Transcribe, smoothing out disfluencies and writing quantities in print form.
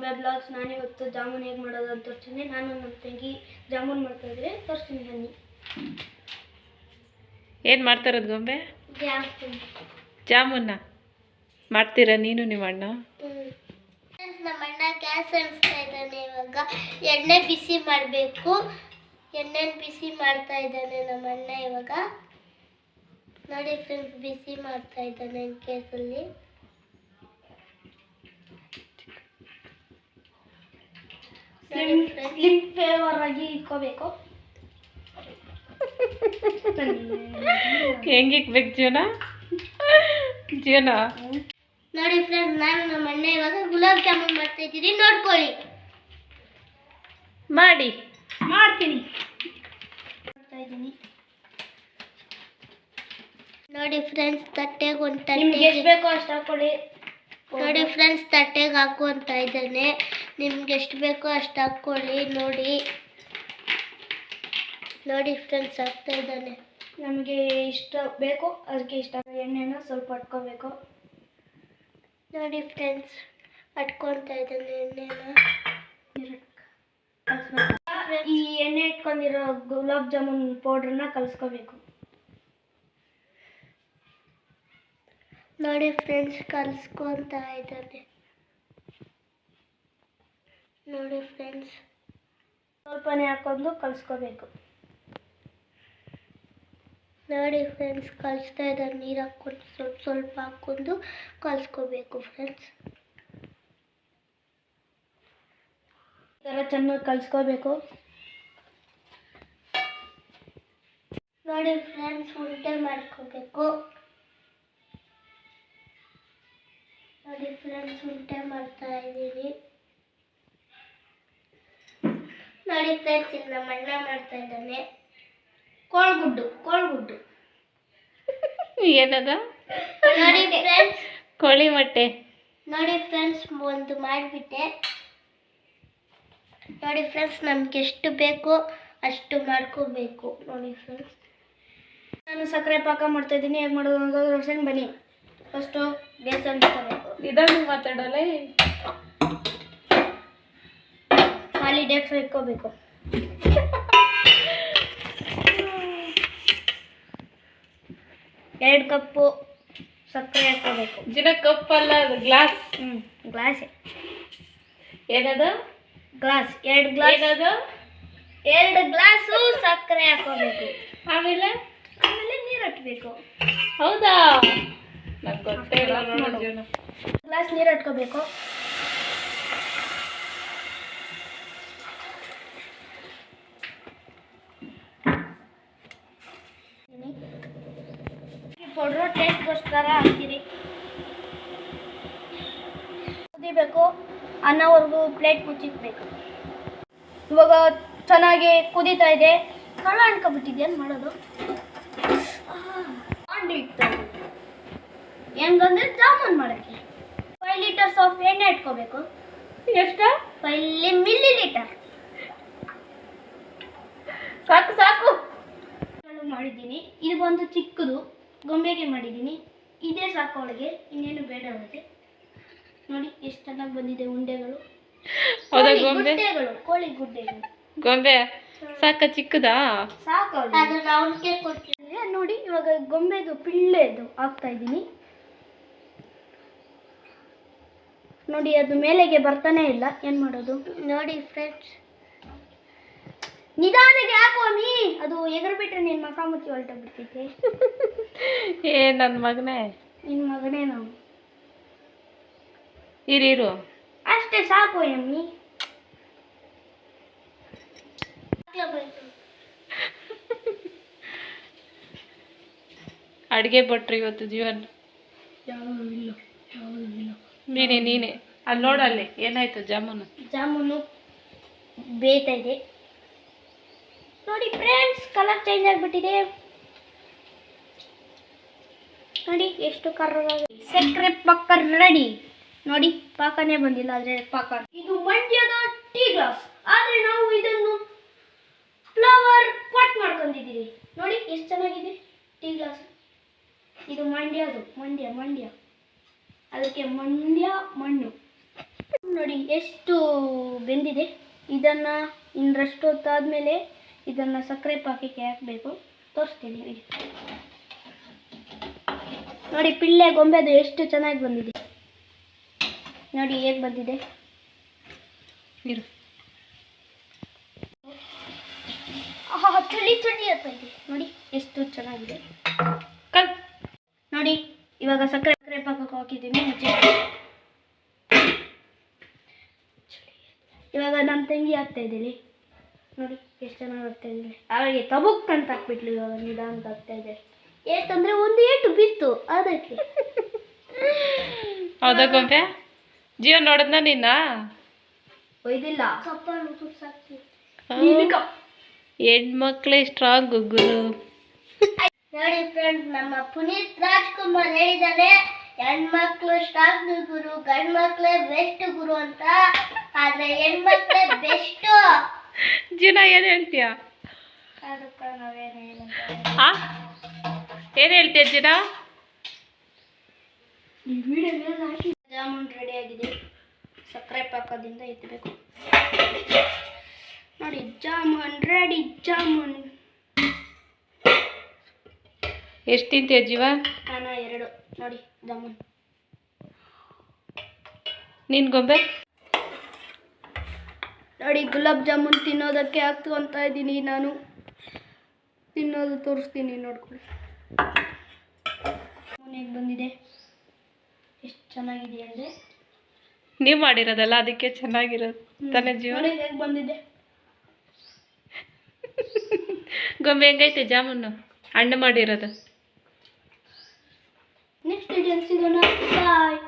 ಗೊಂಬೆ ಬ್ಲಾಗ್ಸ್. ನಾನಿವತ್ತು ಜಾಮೂನ್ ಹೇಗೆ ಮಾಡೋದು ಅಂತ ತೋರಿಸ್ತೀನಿ. ನಾನು ನಮ್ಮ ತಂಗಿ ಜಾಮೂನ್ ಮಾಡ್ತಾ ಇದ್ರೆ ತೋರಿಸ್ತೀನಿ ಬನ್ನಿ. ಏನು ಮಾಡ್ತಾ ಇರೋದು ಗೊಂಬೆ? ಜಾಮೂನ ಮಾಡ್ತೀರಾ ನೀನು ನಿಮ್ಮ ಅಣ್ಣ? ನಮ್ಮ ಅಣ್ಣ ಗ್ಯಾಸ್ ಅನಿಸ್ತಾ ಇದ್ದಾನೆ. ಇವಾಗ ಎಣ್ಣೆ ಬಿಸಿ ಮಾಡಬೇಕು. ಎಣ್ಣೆ ಬಿಸಿ ಮಾಡ್ತಾ ಇದ್ದಾನೆ ನಮ್ಮ ಅಣ್ಣ ಇವಾಗ. ನೋಡಿ ಫ್ರೆಂಡ್ಸ್, ಬಿಸಿ ಮಾಡ್ತಾ ಇದ್ದಾನೆ ಗ್ಯಾಸಲ್ಲಿ. ಸ್ಲಿಮ್ ಫೇವರ್ ಆಗಿ ಇಟ್ಕೋಬೇಕು. ಹೆಂಗಿಕ್ಬೇಕು ಜೀವನ ಜೀವನ? ನೋಡಿ ಫ್ರೆಂಡ್ಸ್, ನಾನು ನಮ್ಮ ಅಣ್ಣ ಇವಾಗ ಗುಲಾಬ್ ಜಾಮೂನ್ ಮಾಡ್ತಾ ಇದ್ದೀನಿ, ನೋಡ್ಕೊಳ್ಳಿ. ಮಾಡ್ತೀನಿ ಮಾಡ್ತಾ ಇದ್ದೀನಿ. ನೋಡಿ ಫ್ರೆಂಡ್ಸ್, ತಟ್ಟೆಗೆ ಒಂದು ತಟ್ಟೆ ಎಷ್ಟು ಬೇಕೋ ಅಷ್ಟು ಹಾಕೊಳ್ಳಿ. ನೋಡಿ ಫ್ರೆಂಡ್ಸ್, ತಟ್ಟೆಗೆ ಹಾಕುವಂತ ಇದ್ದಾನೆ. ನಿಮ್ಗೆ ಎಷ್ಟು ಬೇಕೋ ಅಷ್ಟು ಹಾಕ್ಕೊಳ್ಳಿ. ನೋಡಿ ಫ್ರೆಂಡ್ಸ್, ಹಾಕ್ತಾ ಇದ್ದಾನೆ. ನಮಗೆ ಇಷ್ಟ ಬೇಕು ಅದಕ್ಕೆ ಇಷ್ಟ. ಎಣ್ಣೆನ ಸ್ವಲ್ಪ ಹಟ್ಕೋಬೇಕು. ನೋಡಿ ಫ್ರೆಂಡ್ಸ್, ಹಟ್ಕೊತಾ ಇದ್ದಾನೆ ಎಣ್ಣೆನ. ಈ ಎಣ್ಣೆ ಇಟ್ಕೊಂಡಿರೋ ಗುಲಾಬ್ ಜಾಮೂನ್ ಪೌಡ್ರನ್ನ ಕಲಿಸ್ಕೋಬೇಕು. ನೋಡಿ ಫ್ರೆಂಡ್ಸ್, ಕಲಿಸ್ಕೊತಾ ಇದ್ದಾನೆ. ನೋಡಿ ಫ್ರೆಂಡ್ಸ್, ಸ್ವಲ್ಪನೇ ಹಾಕೊಂಡು ಕಲಿಸ್ಕೋಬೇಕು. ನೋಡಿ ಫ್ರೆಂಡ್ಸ್, ಕಲಿಸ್ತಾ ಇದ್ದಾರೆ. ನೀರು ಹಾಕ್ಕೊಂಡು ಸ್ವಲ್ಪ ಹಾಕ್ಕೊಂಡು ಕಲಿಸ್ಕೋಬೇಕು ಫ್ರೆಂಡ್ಸ್. ಈ ಥರ ಚೆನ್ನಾಗಿ ಕಲಿಸ್ಕೋಬೇಕು. ನೋಡಿ ಫ್ರೆಂಡ್ಸ್, ಉಲ್ಟೆ ಮಾಡ್ಕೋಬೇಕು. ನೋಡಿ ಫ್ರೆಂಡ್ಸ್, ಉಲ್ಟೆ ಮಾಡ್ತಾ ಇದ್ದೀನಿ. ನೋಡಿ ಫ್ರೆಂಡ್ಸ್, ಇಲ್ಲಿ ನಮ್ಮ ಅಣ್ಣ ಮಾಡ್ತಾ ಇದ್ದಾನೆ ಕೋಳ್ಗುಡ್ಡು. ಏನದ? ನೋಡಿ ಫ್ರೆಂಡ್ಸ್, ಕೋಳಿ ಮೊಟ್ಟೆ. ನೋಡಿ ಫ್ರೆಂಡ್ಸ್, ಒಂದು ಮಾಡಿಬಿಟ್ಟೆ. ನೋಡಿ ಫ್ರೆಂಡ್ಸ್, ನಮ್ಗೆ ಎಷ್ಟು ಬೇಕೋ ಅಷ್ಟು ಮಾಡ್ಕೋಬೇಕು. ನೋಡಿ ಫ್ರೆಂಡ್ಸ್, ನಾನು ಸಕ್ಕರೆ ಪಾಕ ಮಾಡ್ತಾ ಇದ್ದೀನಿ. ಹೇಗೆ ಮಾಡೋದು ಅಂತ ತೋರಿಸ್ತೀನಿ ಬನ್ನಿ. ಫಸ್ಟು ಬೇಸನ್ ಇಟ್ಕೋಬೇಕು. ಇದನ್ನು ಮಾತಾಡೋಲ್ಲ, ಖಾಲಿ ಡೇಕ್ಸ್ ಇಟ್ಕೋಬೇಕು. ಎರಡು ಕಪ್ಪು ಸಕ್ಕರೆ ಹಾಕೋಬೇಕು. ದಿನ ಕಪ್ಪಲ್ಲ, ಅದು ಗ್ಲಾಸ್. ಗ್ಲಾಸ್. ಏನದು? ಗ್ಲಾಸ್. ಎರಡು ಗ್ಲಾಸ್. ಏನದು? 2 ಗ್ಲಾಸು ಸಕ್ಕರೆ ಹಾಕೋಬೇಕು. ಆಮೇಲೆ ನೀರು ಹಟ್ಬೇಕು. ಹೌದಾ? ನಂಗೆ ಗೊತ್ತೇ ಇಲ್ಲ ನೋಡಿ ಜೀವನ. ಗ್ಲಾಸ್ ನೀರು ಹಟ್ಕೋಬೇಕು. ಪೌಡ್ರು ಟೇಸ್ಟ್ಗೋಸ್ಕರ ಹಾಕ್ತೀರಿ. ಕುದಿಬೇಕು. ಅನ್ನವರೆಗೂ ಪ್ಲೇಟ್ ಮುಚ್ಚಿಕ್ಬೇಕು. ಇವಾಗ ಚೆನ್ನಾಗಿ ಕುದೀತಾ ಇದೆ. ಕಳ್ಳ ಅನ್ಕೊಬಿಟ್ಟಿದೆ. ಏನು ಮಾಡೋದು? ಹೆಂಗಂದ್ರೆ ಜಾಮೂನ್ ಮಾಡೋಕ್ಕೆ 5 ಲೀಟರ್ಸ್ ಆಫ್ ಎಣ್ಣೆ ಇಟ್ಕೋಬೇಕು. ಎಷ್ಟು? 5 ಮಿಲಿಲೀಟರ್. ಸಾಕು ಮಾಡಿದ್ದೀನಿ. ಇದು ಬಂದು ಚಿಕ್ಕದು ಗೊಂಬೆಗೆ ಮಾಡಿದ್ದೀನಿ. ಇದೇ ಸಾಕು ಅವಳಿಗೆ, ಇನ್ನೇನು ಬೇಡ ಅವಳಿಗೆ. ನೋಡಿ ಎಷ್ಟು ಚೆನ್ನಾಗಿ ಬಂದಿದೆ ಉಂಡೆಗಳು. ಕೋಳಿ ಗುಡ್ಡೆಗಳು. ಗೊಂಬೆ ಸಾಕ? ಚಿಕ್ಕದಾ? ಸಾಕು. ನೋಡಿ ಇವಾಗ ಗೊಂಬೆದು ಪಿಳ್ಳೆದು ಹಾಕ್ತಾ ಇದ್ದೀನಿ. ನೋಡಿ ಅದು ಮೇಲೆಗೆ ಬರ್ತಾನೆ ಇಲ್ಲ. ಏನು ಮಾಡೋದು? ನೋಡಿ ಫ್ರೆಂಡ್ಸ್, ನಿಧಾನಕ್ಕೆ ಹಾಕೋ ನೀ. ಅದು ಎಗರು ಬಿಟ್ರೆ ನಿನ್ನ ಮಕ ಮುಚ್ಚಿ ಹೊರಟೋಗ್ಬಿಡ್ತೈತೆ. ನನ್ನ ಮಗನೇ. ನಿನ್ನ ಮಗನೇ ನಾವು. ಇರು ಅಷ್ಟೇ ಸಾಕು ಎಮ್ಮಿ. ಅಡುಗೆ ಭಟ್ರು ಇವತ್ತು ಜೀವನ. ಯಾವುದು ಇಲ್ಲ. ನೀನೆ ಅಲ್ಲಿ ನೋಡಲ್ಲಿ ಏನಾಯ್ತು? ಜಾಮೂನು ಬೇಯ್ತಾ ಇದೆ. ನೋಡಿ ಫ್ರೆಂಡ್ಸ್, ಕಲರ್ ಚೇಂಜ್ ಆಗಿಬಿಟ್ಟಿದೆ. ನೋಡಿ ಎಷ್ಟು ಕರ್ರಗಾಗಿ. ಸಕ್ಕರೆ ಪಾಕ ರೆಡಿ. ನೋಡಿ ಪಾಕನೇ ಬಂದಿಲ್ಲ, ಆದರೆ ಪಾಕ. ಇದು ಮಂಡ್ಯದ ಟೀ ಗ್ಲಾಸ್, ಆದರೆ ನಾವು ಇದನ್ನು ಫ್ಲವರ್ ಪಾಟ್ ಮಾಡ್ಕೊಂಡಿದ್ದೀವಿ. ನೋಡಿ ಎಷ್ಟು ಚೆನ್ನಾಗಿದೆ ಟೀ ಗ್ಲಾಸ್. ಇದು ಮಂಡ್ಯದು. ಮಂಡ್ಯ ಅದಕ್ಕೆ ಮಂಡ್ಯ ಮಣ್ಣು ನೋಡಿ ಎಷ್ಟು ಬೆಂದಿದೆ. ಇದನ್ನು ಇನ್ನಷ್ಟು ಹೊತ್ತಾದ್ಮೇಲೆ ಇದನ್ನು ಸಕ್ಕರೆ ಪಾಕಕ್ಕೆ ಹಾಕಬೇಕು. ತೋರಿಸ್ತೀನಿ ಇರಿ. ನೋಡಿ ಪಿಳ್ಳೆ ಗೊಂಬೆದು ಎಷ್ಟು ಚೆನ್ನಾಗಿ ಬಂದಿದೆ ನೋಡಿ, ಹೇಗೆ ಬಂದಿದೆ. ಇರು. ಚಳಿ ಚಳಿ ಆಗ್ತಾ ಇದೆ ನೋಡಿ, ಎಷ್ಟು ಚೆನ್ನಾಗಿದೆ. ಕಲ್ ನೋಡಿ ಇವಾಗ ಸಕ್ಕರೆ ಪಾಕಕ್ಕೆ ಹಾಕಿದ್ದೀನಿ. ಮುಚ್ಚೆ. ಇವಾಗ ನನ್ನ ತಂಗಿ ಆಗ್ತಾ ಇದ್ದೀನಿ ನೋಡಿ, ಎಷ್ಟು ಚೆನ್ನಾಗಿ ಆಗ್ತಾ ಇದ್ದೀನಿ. ಅವಳಿಗೆ ತಬುಕ್ ಅಂತ ಹಾಕ್ಬಿಟ್ಲು. ಇವಾಗ ನಿಧಾನಕ್ಕೆ ಆಗ್ತಾ ಇದೆ. ಏಟಂದ್ರೆ ಒಂದು ಏಟು ಬಿತ್ತು ಅದಕ್ಕೆ. ಹೌದಾ ಗೊಂಬೆ? ಜೀವ ನೋಡಿದ್ನ ನಿನ್ನ? ಒಯ್ದಿಲ್ಲ. ಹೆಣ್ಮಕ್ಳೇ ಸ್ಟ್ರಾಂಗ್ ಗುರು. ನೋಡಿ ಫ್ರೆಂಡ್ಸ್, ನಮ್ಮ ಪುನೀತ್ ರಾಜ್ಕುಮಾರ್ ಹೇಳಿದ್ದಾರೆ ಹೆಣ್ಮಕ್ಳು ಸ್ಟ್ರಾಂಗ್ ಗುರು, ಗಂಡು ಮಕ್ಳೇ ಬೆಸ್ಟ್ ಗುರು ಅಂತ. ಆದ್ರೆ ಹೆಣ್ಮಕ್ಳೇ ಬೆಸ್ಟ್. ಜೀವನ ಏನು ಹೇಳ್ತೀಯ? ಅದಕ್ಕೆ ನಾವೇನು ಏನು ಹೇಳ್ತೀಯ ಜೀನ? ಜಾಮೂನ್ ರೆಡಿ ಆಗಿದೆ. ಸಕ್ಕರೆ ಪಾಕದಿಂದ ಎತ್ತಬೇಕು. ನೋಡಿ ಜಾಮೂನ್ ರೆಡಿ. ಜಾಮೂನ್ ಎಷ್ಟು ತಿಂತೀಯ ಜೀವ? ನಾನು 2 ನೋಡಿ ಜಾಮೂನ್. ನಿನ್ ಗೊಂಬೆ? ನೋಡಿ ಗುಲಾಬ್ ಜಾಮೂನ್ ತಿನ್ನೋದಕ್ಕೆ ಅಂತ ಇದ್ದೀನಿ ನಾನು. ತಿನ್ನೋದು ತೋರಿಸ್ತೀನಿ ನೋಡ್ಕೊಳ್ಳಿ. ಹೇಗೆ ಬಂದಿದೆ, ಎಷ್ಟು ಚೆನ್ನಾಗಿದೆ ಅಂದರೆ. ನೀವು ಮಾಡಿರೋದಲ್ಲ, ಅದಕ್ಕೆ ಚೆನ್ನಾಗಿರೋದು ತಾನೇ ಜೀವ. ನೋಡಿ ಹೇಗೆ ಬಂದಿದೆ. ಗೊಂಬೆ ಹೆಂಗೈತೆ ಜಾಮೂನು? ಹಣ್ಣು ಮಾಡಿರೋದು. ನೆಕ್ಸ್ಟ್ ವಿಡಿಯೋ ಸಿಗೋಣ. ಬಾಯ್.